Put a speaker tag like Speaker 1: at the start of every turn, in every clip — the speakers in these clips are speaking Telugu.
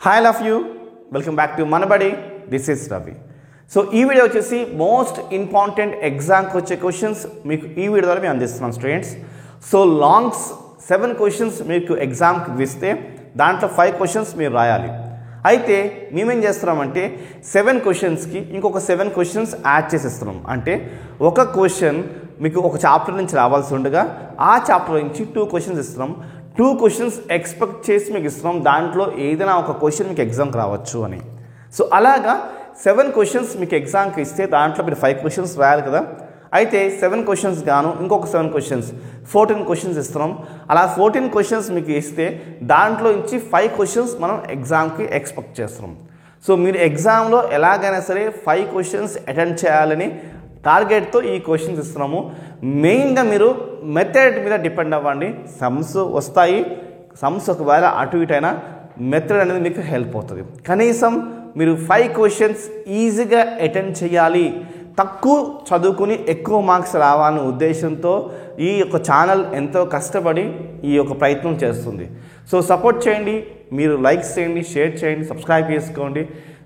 Speaker 1: Hi love you welcome back to Manabadi this is Ravi. So ఈ వీడియో వచ్చేసి మోస్ట్ ఇంపార్టెంట్ ఎగ్జామ్కి వచ్చే క్వశ్చన్స్ మీకు ఈ వీడియో ద్వారా మేము అందిస్తున్నాం స్టూడెంట్స్. సో లాంగ్స్ 7 క్వశ్చన్స్ మీకు ఎగ్జామ్కి ఇస్తే దాంట్లో 5 క్వశ్చన్స్ మీరు రాయాలి. అయితే మేమేం చేస్తున్నామంటే 7 క్వశ్చన్స్కి ఇంకొక 7 క్వశ్చన్స్ యాడ్ చేసేస్తున్నాం. అంటే ఒక క్వశ్చన్ మీకు ఒక చాప్టర్ నుంచి రావాల్సి ఉండగా ఆ చాప్టర్ నుంచి 2 క్వశ్చన్స్ ఇస్తున్నాం. 2 క్వశ్చన్స్ ఎక్స్పెక్ట్ చేసి మీకు ఇస్తున్నాం. దాంట్లో ఏదైనా ఒక క్వశ్చన్ మీకు ఎగ్జామ్కి రావచ్చు అని. సో అలాగా 7 క్వశ్చన్స్ మీకు ఎగ్జామ్కి ఇస్తే దాంట్లో మీరు 5 క్వశ్చన్స్ రాయాలి కదా. అయితే 7 క్వశ్చన్స్ గాను ఇంకొక 7 క్వశ్చన్స్ 14 క్వశ్చన్స్ ఇస్తున్నాం. అలా 14 క్వశ్చన్స్ మీకు ఇస్తే దాంట్లో నుంచి 5 క్వశ్చన్స్ మనం ఎగ్జామ్కి ఎక్స్పెక్ట్ చేస్తున్నాం. సో మీరు ఎగ్జామ్లో ఎలాగైనా సరే 5 క్వశ్చన్స్ అటెండ్ చేయాలని టార్గెట్తో ఈ క్వశ్చన్స్ ఇస్తున్నాము. మెయిన్గా మీరు మెథడ్ మీద డిపెండ్ అవ్వండి. సమ్స్ వస్తాయి, సమ్స్ ఒకవేళ అటు ఇటు అయినా మెథడ్ అనేది మీకు హెల్ప్ అవుతుంది. కనీసం మీరు 5 క్వశ్చన్స్ ఈజీగా అటెండ్ చేయాలి, తక్కువ చదువుకుని ఎక్కువ మార్క్స్ రావాలనే ఉద్దేశంతో ఈ యొక్క ఛానల్ ఎంతో కష్టపడి ఈ యొక్క ప్రయత్నం చేస్తుంది. సో సపోర్ట్ చేయండి, మీరు లైక్స్ చేయండి, షేర్ చేయండి, సబ్స్క్రైబ్ చేసుకోండి.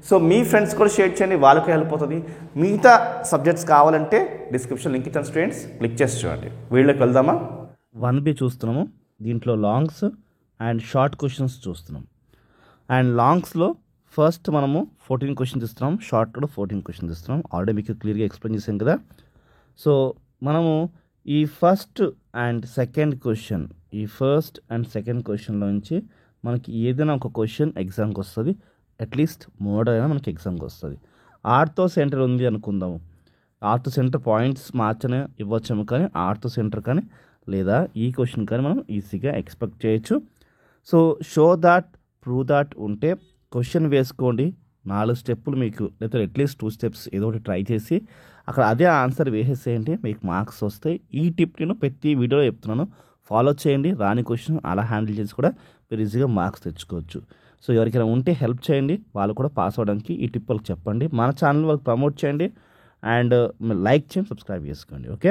Speaker 1: సో మీ ఫ్రెండ్స్ కూడా షేర్ చేయండి, వాళ్ళకి హెల్ప్ అవుతుంది. మిగతా సబ్జెక్ట్స్ కావాలంటే డిస్క్రిప్షన్ లింక్ ఇచ్చాను స్టూడెంట్స్, క్లిక్ చేసి చూడండి. వీళ్ళకి వెళ్దామా.
Speaker 2: 1B చూస్తున్నాము. దీంట్లో లాంగ్స్ అండ్ షార్ట్ క్వశ్చన్స్ చూస్తున్నాం. అండ్ లాంగ్స్లో ఫస్ట్ మనము 14 క్వశ్చన్స్ ఇస్తున్నాం, షార్ట్లో 14 క్వశ్చన్స్ ఇస్తున్నాం. ఆల్రెడీ మీకు క్లియర్గా ఎక్స్ప్లెయిన్ చేసాం కదా. సో మనము ఈ ఫస్ట్ అండ్ సెకండ్ క్వశ్చన్లో నుంచి మనకి ఏదైనా ఒక క్వశ్చన్ ఎగ్జామ్కి వస్తుంది. అట్లీస్ట్ 3 అయినా మనకి ఎగ్జామ్కి వస్తుంది. ఆర్తో సెంటర్ ఉంది అనుకుందాము. ఆర్తో సెంటర్ పాయింట్స్ మార్చనే ఇవ్వచ్చాము, కానీ ఆర్తో సెంటర్ కానీ లేదా ఈ క్వశ్చన్ కానీ మనం ఈజీగా ఎక్స్పెక్ట్ చేయొచ్చు. So show that, prove that ఉంటే క్వశ్చన్ వేసుకోండి. 4 స్టెప్పులు మీకు లేదా అట్లీస్ట్ 2 స్టెప్స్ ఏదో ఒకటి ట్రై చేసి అక్కడ అదే ఆన్సర్ వేసేసేయండి, మీకు మార్క్స్ వస్తాయి. ఈ టిప్ నేను ప్రతి వీడియోలో చెప్తున్నాను, ఫాలో చేయండి. రాని క్వశ్చన్ అలా హ్యాండిల్ చేసి కూడా మీరు ఈజీగా మార్క్స్ తెచ్చుకోవచ్చు. సో ఎవరికైనా ఉంటే హెల్ప్ చేయండి, వాళ్ళు కూడా పాస్ అవ్వడానికి ఈ టిప్ వాళ్ళకి చెప్పండి. మన ఛానల్ వాళ్ళకి ప్రమోట్ చేయండి అండ్ లైక్ చేయండి, సబ్స్క్రైబ్ చేసుకోండి. Okay.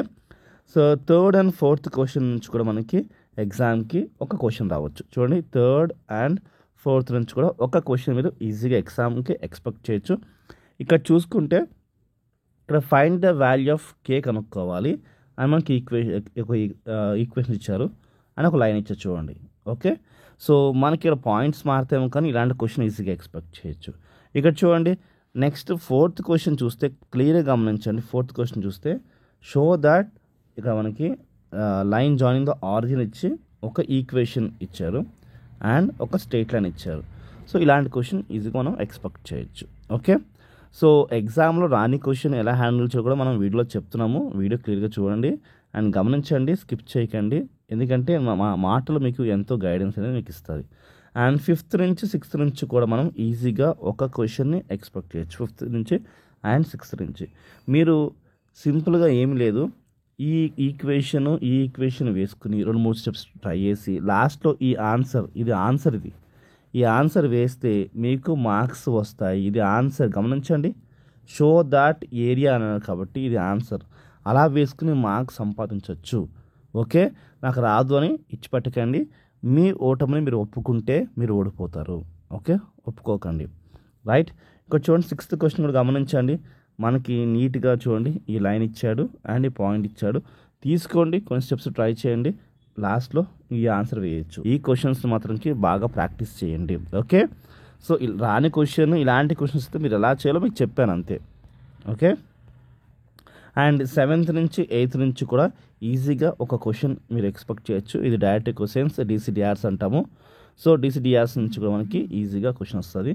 Speaker 2: So 3rd and 4th question నుంచి కూడా మనకి ఎగ్జామ్కి ఒక క్వశ్చన్ రావచ్చు. చూడండి, 3rd and 4th నుంచి కూడా ఒక క్వశ్చన్ మీరు ఈజీగా ఎగ్జామ్కి ఎక్స్పెక్ట్ చేయొచ్చు. ఇక్కడ చూసుకుంటే ఇక్కడ ఫైండ్ ద వాల్యూ ఆఫ్ కే కనుక్కోవాలి అని మనకి ఈక్వేషన్ ఇచ్చారు అని ఒక లైన్ ఇచ్చారు చూడండి. ఓకే. సో మనకి ఇక్కడ పాయింట్స్ మారుతాము, కానీ ఇలాంటి క్వశ్చన్ ఈజీగా ఎక్స్పెక్ట్ చేయొచ్చు. ఇక్కడ చూడండి, నెక్స్ట్ 4th క్వశ్చన్ చూస్తే క్లియర్గా గమనించండి. 4th క్వశ్చన్ చూస్తే షో దాట్ ఇక మనకి లైన్ జాయినింగ్ ద ఆరిజిన్ ఇచ్చి ఒక ఈక్వేషన్ ఇచ్చారు అండ్ ఒక స్ట్రెయిట్ లైన్ ఇచ్చారు. సో ఇలాంటి క్వశ్చన్ ఈజీగా మనం ఎక్స్పెక్ట్ చేయొచ్చు. ఓకే. సో ఎగ్జామ్లో రాని క్వశ్చన్ ఎలా హ్యాండిల్ చేయాలో కూడా మనం వీడియోలో చెప్తున్నాము. వీడియో క్లియర్గా చూడండి అండ్ గమనించండి, స్కిప్ చేయకండి. ఎందుకంటే మా మాటలు మీకు ఎంతో గైడెన్స్ అనేది మీకు ఇస్తుంది. అండ్ 5th నుంచి 6th నుంచి కూడా మనం ఈజీగా ఒక క్వశ్చన్ని ఎక్స్పెక్ట్ చేయొచ్చు. 5th నుంచి అండ్ 6th నుంచి మీరు సింపుల్గా ఏమి లేదు, ఈ ఈక్వేషన్ వేసుకుని 2-3 స్టెప్స్ ట్రై చేసి లాస్ట్లో ఈ ఆన్సర్ వేస్తే మీకు మార్క్స్ వస్తాయి. ఇది ఆన్సర్ గమనించండి. షో దాట్ ఏరియా అన్నారు కాబట్టి ఇది ఆన్సర్. అలా వేసుకుని మార్క్స్ సంపాదించవచ్చు. ఓకే. నాకు రాదు అని ఇచ్చిపెట్టకండి. మీ ఓటమిని మీరు ఒప్పుకుంటే మీరు ఓడిపోతారు. ఓకే, ఒప్పుకోకండి. రైట్. ఇక్కడ చూడండి, 6th క్వశ్చన్ కూడా గమనించండి. మనకి నీట్గా చూడండి, ఈ లైన్ ఇచ్చాడు అండ్ ఈ పాయింట్ ఇచ్చాడు. తీసుకోండి, కొన్ని స్టెప్స్ ట్రై చేయండి, లాస్ట్లో ఈ ఆన్సర్ వేయచ్చు. ఈ క్వశ్చన్స్ మాత్రంకి బాగా ప్రాక్టీస్ చేయండి. ఓకే. సో రాని క్వశ్చన్ ఇలాంటి క్వశ్చన్స్ అయితే మీరు ఎలా చేయాలో మీకు చెప్పాను అంతే. ఓకే. అండ్ 7th నుంచి 8th నుంచి కూడా ఈజీగా ఒక క్వశ్చన్ మీరు ఎక్స్పెక్ట్ చేయొచ్చు. ఇది డైరెక్ట్ క్వశ్చన్స్, DCDRs అంటాము. సో DCDRs నుంచి కూడా మనకి ఈజీగా క్వశ్చన్ వస్తుంది.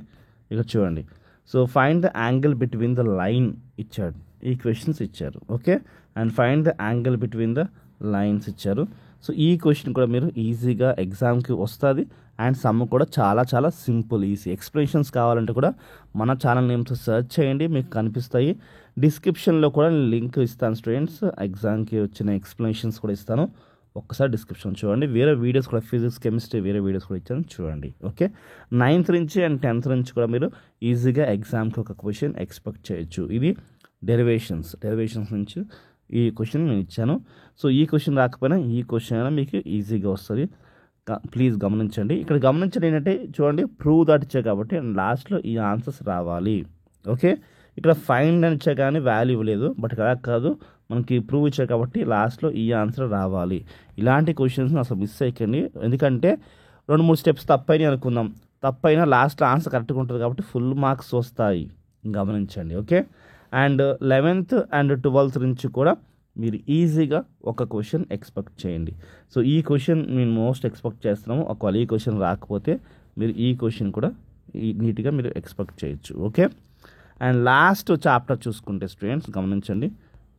Speaker 2: ఇక్కడ చూడండి, so find the angle between the line ఇచ్చాడు, ఈ క్వశ్చన్స్ ఇచ్చారు. Okay. And find the angle between the lines ఇచ్చారు. సో ఈ క్వశ్చన్ కూడా మీరు ఈజీగా ఎగ్జామ్కి వస్తుంది. అండ్ సమ్ కూడా చాలా చాలా సింపుల్, ఈజీ. ఎక్స్ప్లెనేషన్స్ కావాలంటే కూడా మన ఛానల్ నేమ్తో సెర్చ్ చేయండి, మీకు కనిపిస్తాయి. డిస్క్రిప్షన్లో కూడా లింక్ ఇస్తాను స్టూడెంట్స్, ఎగ్జామ్కి వచ్చిన ఎక్స్ప్లెనేషన్స్ కూడా ఇస్తాను. ఒక్కసారి డిస్క్రిప్షన్ చూడండి. వేరే వీడియోస్ కూడా, ఫిజిక్స్, కెమిస్ట్రీ వేరే వీడియోస్ కూడా ఇచ్చాను చూడండి. ఓకే. 9th నుంచి అండ్ 10th నుంచి కూడా మీరు ఈజీగా ఎగ్జామ్కి ఒక క్వశ్చన్ ఎక్స్పెక్ట్ చేయొచ్చు. ఇది డెరివేషన్స్ నుంచి ఈ క్వశ్చన్ నేను ఇచ్చాను. సో ఈ క్వశ్చన్ రాకపోయినా ఈ క్వశ్చన్ అయినా మీకు ఈజీగా వస్తుంది. ప్లీజ్ గమనించండి. ఇక్కడ గమనించండి ఏంటంటే చూడండి, ప్రూవ్ దట్ ఇచ్చా కాబట్టి లాస్ట్లో ఈ ఆన్సర్స్ రావాలి. ఓకే, ఇక్కడ ఫైండ్ అని ఇచ్చా కానీ వాల్యూ ఇవ్వలేదు, బట్ అలా కాదు, మనకి ప్రూవ్ ఇచ్చా కాబట్టి లాస్ట్లో ఈ ఆన్సర్ రావాలి. ఇలాంటి క్వశ్చన్స్ని అసలు మిస్ అయ్యకండి, ఎందుకంటే 2-3 స్టెప్స్ తప్పైనా అనుకుందాం, తప్పైనా లాస్ట్లో ఆన్సర్ కరెక్ట్గా ఉంటుంది కాబట్టి ఫుల్ మార్క్స్ వస్తాయి, గమనించండి. Okay, and 11th and 12th నుంచి కూడా మీరు ఈజీగా ఒక క్వశ్చన్ ఎక్స్పెక్ట్ చేయండి. సో ఈ క్వశ్చన్ మేము మోస్ట్ ఎక్స్పెక్ట్ చేస్తున్నాము. ఒకవేళ ఈ క్వశ్చన్ రాకపోతే మీరు ఈ క్వశ్చన్ కూడా నీట్గా మీరు ఎక్స్పెక్ట్ చేయొచ్చు. ఓకే, అండ్ లాస్ట్ చాప్టర్ చూసుకుంటే స్టూడెంట్స్ గమనించండి,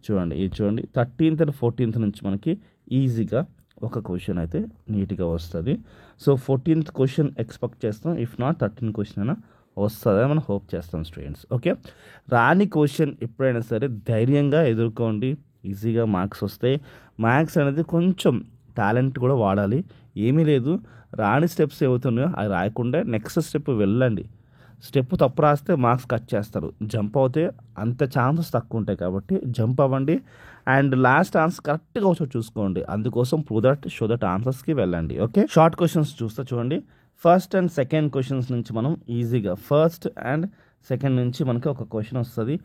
Speaker 2: చూడండి ఇది చూడండి, 13th and 14th నుంచి మనకి ఈజీగా ఒక క్వశ్చన్ అయితే నీట్గా వస్తుంది. సో 14th క్వశ్చన్ ఎక్స్పెక్ట్ చేస్తాం, ఇఫ్ నాట్ 13th క్వశ్చన్ అయినా వస్తుందని మనం హోప్ చేస్తాం స్టూడెంట్స్. ఓకే, రాని క్వశ్చన్ ఎప్పుడైనా సరే ధైర్యంగా ఎదుర్కోండి, ఈజీగా మార్క్స్ వస్తాయి. మ్యాథ్స్ అనేది కొంచెం టాలెంట్ కూడా వాడాలి, ఏమీ లేదు. రాని స్టెప్స్ ఏమవుతున్నాయో అవి రాయకుండా నెక్స్ట్ స్టెప్ వెళ్ళండి. స్టెప్ తప్పు రాస్తే మార్క్స్ కట్ చేస్తారు, జంప్ అవుతే అంత ఛాన్సెస్ తక్కువ ఉంటాయి కాబట్టి జంప్ అవ్వండి. అండ్ లాస్ట్ ఆన్సర్ కరెక్ట్గా వచ్చి చూసుకోండి, అందుకోసం ప్రూవ్ దట్ షో దట్ ఆన్సర్స్కి వెళ్ళండి. ఓకే, షార్ట్ క్వశ్చన్స్ చూస్తే చూడండి, ఫస్ట్ అండ్ సెకండ్ క్వశ్చన్స్ నుంచి మనం ఈజీగా ఫస్ట్ అండ్ సెకండ్ నుంచి మనకి ఒక క్వశ్చన్ వస్తుంది.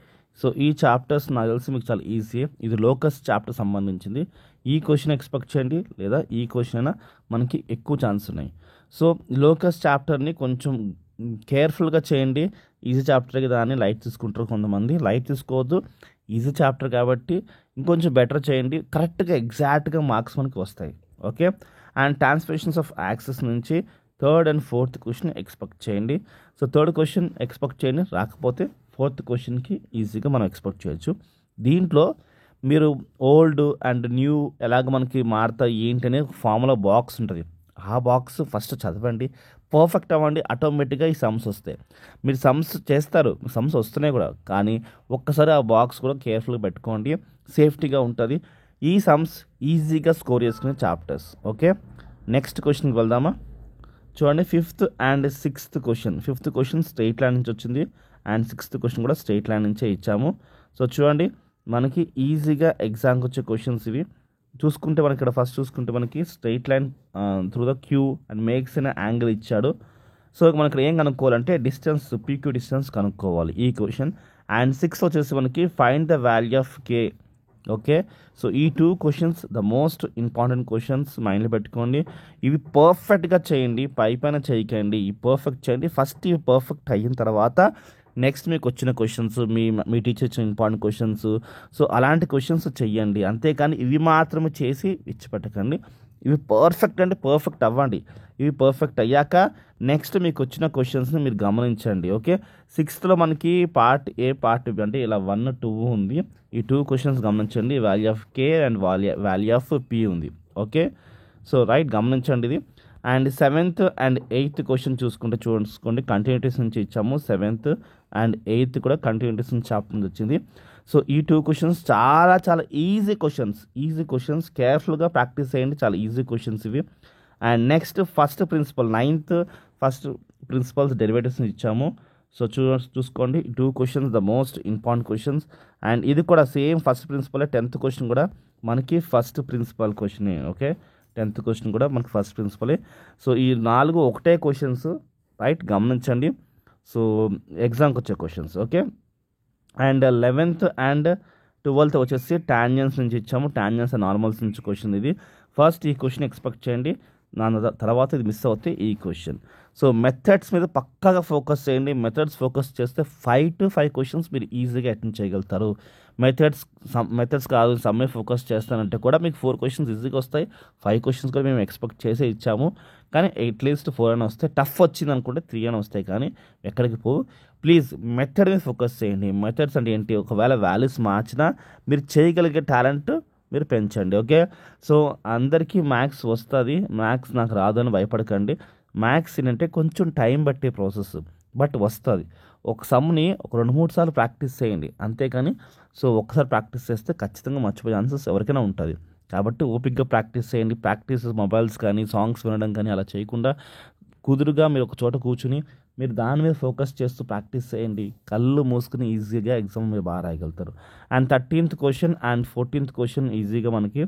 Speaker 2: సో ఈ చాప్టర్స్ నాకు తెలిసి మీకు చాలా ఈజీ. ఇది లోకస్ చాప్టర్ సంబంధించింది. ఈ క్వశ్చన్ ఎక్స్పెక్ట్ చేయండి, లేదా ఈ క్వశ్చన్ అయినా మనకి ఎక్కువ ఛాన్స్ ఉన్నాయి. సో లోకస్ చాప్టర్ని కొంచెం కేర్ఫుల్గా చేయండి. ఈజీ చాప్టర్ కదా అని లైట్ తీసుకుంటారు కొంతమంది, లైట్ తీసుకోవద్దు. ఈజీ చాప్టర్ కాబట్టి ఇంకొంచెం బెటర్ చేయండి, కరెక్ట్గా ఎగ్జాక్ట్గా మార్క్స్ మనకి వస్తాయి. Okay, and transformations of access నుంచి 3rd and 4th question expect చేయండి. సో 3rd క్వశ్చన్ ఎక్స్పెక్ట్ చేయండి, రాకపోతే 4th క్వశ్చన్కి ఈజీగా మనం ఎక్స్పెక్ట్ చేయొచ్చు. దీంట్లో మీరు ఓల్డ్ అండ్ న్యూ ఎలాగ మనకి మారుతాయి ఏంటి అనే ఫార్ములా బాక్స్ ఉంటుంది, ఆ బాక్స్ ఫస్ట్ చదవండి, పర్ఫెక్ట్ అవ్వండి, ఆటోమేటిక్గా ఈ సమ్స్ వస్తాయి. మీరు సమ్స్ చేస్తారు, సమ్స్ వస్తున్నాయి కూడా, కానీ ఒక్కసారి ఆ బాక్స్ కూడా కేర్ఫుల్గా పెట్టుకోండి, సేఫ్టీగా ఉంటుంది. ఈ సమ్స్ ఈజీగా స్కోర్ చేసుకునే చాప్టర్స్. ఓకే, నెక్స్ట్ క్వశ్చన్కి వెళ్దామా? చూడండి, 5th and 6th question. 5th question straight line నుంచి వచ్చింది, అండ్ 6th క్వశ్చన్ కూడా స్ట్రెయిట్ లైన్ నుంచే ఇచ్చాము. సో చూడండి, మనకి ఈజీగా ఎగ్జామ్కి వచ్చే క్వశ్చన్స్ ఇవి. చూసుకుంటే మనకి ఇక్కడ ఫస్ట్ చూసుకుంటే మనకి straight line through the Q and makes అనే యాంగిల్ ఇచ్చాడు. సో మనకి ఇక్కడ ఏం కనుక్కోవాలంటే డిస్టెన్స్, పీక్యూ డిస్టెన్స్ కనుక్కోవాలి ఈ క్వశ్చన్. అండ్ 6 వచ్చేసి మనకి find the value of K. Okay, so ఈ 2 questions the most important questions మైండ్లో పెట్టుకోండి. ఇవి పర్ఫెక్ట్గా చేయండి, పైన చేయకండి, ఈ పర్ఫెక్ట్ చేయండి. ఫస్ట్ ఇవి పర్ఫెక్ట్ అయిన తర్వాత నెక్స్ట్ మీకు వచ్చిన క్వశ్చన్స్, మీ టీచర్ ఇచ్చిన ఇంపార్టెంట్ క్వశ్చన్స్, సో అలాంటి క్వశ్చన్స్ చెయ్యండి. అంతేకాని ఇవి మాత్రమే చేసి ఇచ్చిపెట్టకండి. ఇవి పర్ఫెక్ట్ అంటే పర్ఫెక్ట్ అవ్వండి. ఇవి పర్ఫెక్ట్ అయ్యాక నెక్స్ట్ మీకు వచ్చిన క్వశ్చన్స్ని మీరు గమనించండి. ఓకే, 6thలో మనకి పార్ట్ ఏ పార్ట్ బి అంటే ఇలా 1, 2 ఉంది. ఈ 2 క్వశ్చన్స్ గమనించండి, value of K and value of P ఉంది. ఓకే, సో రైట్ గమనించండి ఇది. And 7th and 8th question చూసుకోండి, కంటిన్యూటీస్ నుంచి ఇచ్చాము. 7th and 8th కూడా కంటిన్యూటీస్ నుంచి చాప్టర్ నుంచి వచ్చింది. సో ఈ 2 క్వశ్చన్స్ చాలా చాలా ఈజీ క్వశ్చన్స్, కేర్ఫుల్గా ప్రాక్టీస్ చేయండి, చాలా ఈజీ క్వశ్చన్స్ ఇవి. And next first principle, 9th first principles derivatives ఇచ్చాము. సో చూసుకోండి, 2 questions the most important questions. And ఇది కూడా same first principle. 10th question కూడా మనకి ఫస్ట్ ప్రిన్సిపల్ క్వశ్చనే. ఓకే, 10th క్వశ్చన్ కూడా మనకి ఫస్ట్ ప్రిన్సిపలే. సో ఈ 4 ఒకటే క్వశ్చన్స్, రైట్ గమనించండి. సో ఎగ్జామ్కి వచ్చే questions. Okay, and 11th and 12th వచ్చేసి టాంజెన్స్ నుంచి ఇచ్చాము, టాంజెన్స్ అండ్ నార్మల్స్ నుంచి క్వశ్చన్ ఇది. ఫస్ట్ ఈ క్వశ్చన్ ఎక్స్పెక్ట్ చేయండి, తర్వాత ఇది మిస్ అవుతే ఈ క్వశ్చన్. సో మెథడ్స్ మీద పక్కాగా ఫోకస్ చేయండి. మెథడ్స్ ఫోకస్ చేస్తే 5 to 5 క్వశ్చన్స్ మీరు ఈజీగా అటెండ్ చేయగలుగుతారు. మెథడ్స్ కాదు సమ్మే ఫోకస్ చేస్తానంటే కూడా మీకు 4 క్వశ్చన్స్ ఈజీగా వస్తాయి. 5 క్వశ్చన్స్ కూడా మేము ఎక్స్పెక్ట్ చేసే ఇచ్చాము, కానీ అట్లీస్ట్ 4 అయినా వస్తాయి. టఫ్ వచ్చింది అనుకుంటే 3 అయినా వస్తాయి, కానీ ఎక్కడికి పోవు. ప్లీజ్ మెథడ్ మీద ఫోకస్ చేయండి. మెథడ్స్ అంటే ఏంటి, ఒకవేళ వాల్యూస్ మార్చినా మీరు చేయగలిగే టాలెంట్ మీరు పెంచండి. ఓకే, సో అందరికీ మ్యాథ్స్ వస్తుంది, మ్యాథ్స్ నాకు రాదని భయపడకండి. మ్యాథ్స్ ఏంటంటే కొంచెం టైం బట్టే ప్రాసెస్, బట్ వస్తుంది. ఒక సమ్ని ఒక 2-3 సార్లు ప్రాక్టీస్ చేయండి, అంతేకాని సో ఒక్కసారి ప్రాక్టీస్ చేస్తే ఖచ్చితంగా మర్చిపోయే ఛాన్సెస్ ఎవరికైనా ఉంటుంది. కాబట్టి ఓపిక్గా ప్రాక్టీస్ చేయండి. ప్రాక్టీస్ మొబైల్స్ కానీ సాంగ్స్ వినడం కానీ అలా చేయకుండా కుదురుగా మీరు ఒక చోట కూర్చుని మీరు దాని మీద ఫోకస్ చేస్తూ ప్రాక్టీస్ చేయండి, కళ్ళు మూసుకుని ఈజీగా ఎగ్జామ్ మీరు బాగా రాయగలుగుతారు. And 13th question and 14th question ఈజీగా మనకి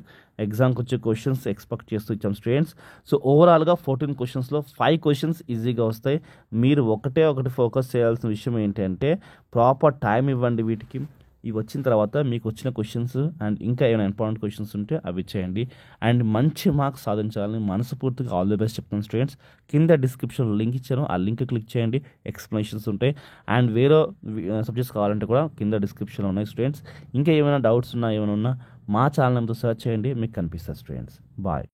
Speaker 2: ఎగ్జామ్కి వచ్చే క్వశ్చన్స్ ఎక్స్పెక్ట్ చేస్తూ ఇచ్చాం స్టూడెంట్స్. సో ఓవరాల్గా 14 క్వశ్చన్స్లో 5 క్వశ్చన్స్ ఈజీగా వస్తాయి. మీరు ఒకటి ఫోకస్ చేయాల్సిన విషయం ఏంటంటే ప్రాపర్ టైం ఇవ్వండి వీటికి. ఇవి వచ్చిన తర్వాత మీకు వచ్చిన క్వశ్చన్స్ అండ్ ఇంకా ఏమైనా ఇంపార్టెంట్ క్వశ్చన్స్ ఉంటే అవి చేయండి. అండ్ మంచి మార్క్స్ సాధించాలని మనస్ఫూర్తిగా ఆల్ ది బెస్ట్ చెప్తాను స్టూడెంట్స్. కింద డిస్క్రిప్షన్లో లింక్ ఇచ్చాను, ఆ లింక్ క్లిక్ చేయండి, ఎక్స్ప్లెనేషన్స్ ఉంటాయి. అండ్ వేరే సబ్జెక్ట్స్ కావాలంటే కూడా కింద డిస్క్రిప్షన్లో ఉన్నాయి స్టూడెంట్స్. ఇంకా ఏమైనా డౌట్స్ ఉన్నా మా ఛానల్ నెంబర్ సెర్చ్ చేయండి, మీకు కనిపిస్తుంది స్టూడెంట్స్. బాయ్.